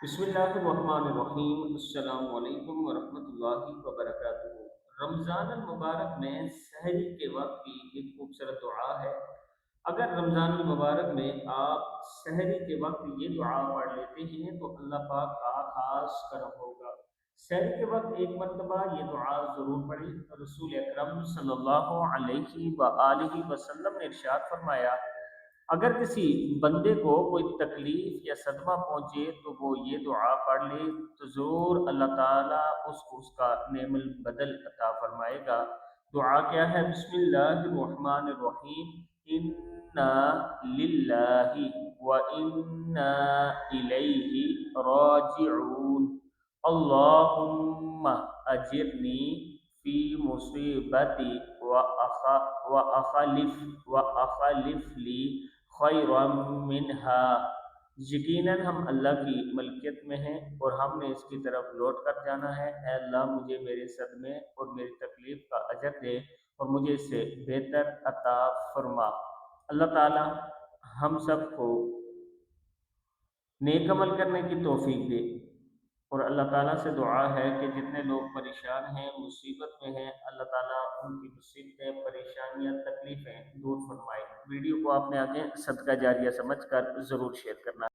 بسم اللہ الرحمن الرحیم، السلام علیکم ورحمۃ اللہ وبرکاتہ۔ رمضان المبارک میں سحری کے وقت کی ایک خوبصورت دعا ہے۔ اگر رمضان المبارک میں آپ سحری کے وقت یہ دعا پڑھ لیتے ہیں تو اللہ پاک کا خاص کرم ہوگا۔ سحری کے وقت ایک مرتبہ یہ دعا ضرور پڑھیں۔ رسول اکرم صلی اللہ علیہ وآلہ وسلم نے ارشاد فرمایا، اگر کسی بندے کو کوئی تکلیف یا صدمہ پہنچے تو وہ یہ دعا پڑھ لے تو ضرور اللہ تعالیٰ اس کو اس کا نعم البدل عطا فرمائے گا۔ دعا کیا ہے؟ بسم اللہ الرحمن الرحیم، انا للہ و انا الیہ راجعون، اللہم اجرنی فی مصیبتی و اخلف لی خیرا منہا۔ یقیناً ہم اللہ کی ملکیت میں ہیں اور ہم نے اس کی طرف لوٹ کر جانا ہے۔ اے اللہ، مجھے میرے صدمے اور میری تکلیف کا اجر دے اور مجھے اس سے بہتر عطا فرما۔ اللہ تعالی ہم سب کو نیک عمل کرنے کی توفیق دے، اور اللہ تعالیٰ سے دعا ہے کہ جتنے لوگ پریشان ہیں، مصیبت میں ہیں، اللہ تعالیٰ ان کی مصیبتیں، پریشانیاں، تکلیفیں دور فرمائے۔ ویڈیو کو آپ نے آگے صدقہ جاریہ سمجھ کر ضرور شیئر کرنا ہے۔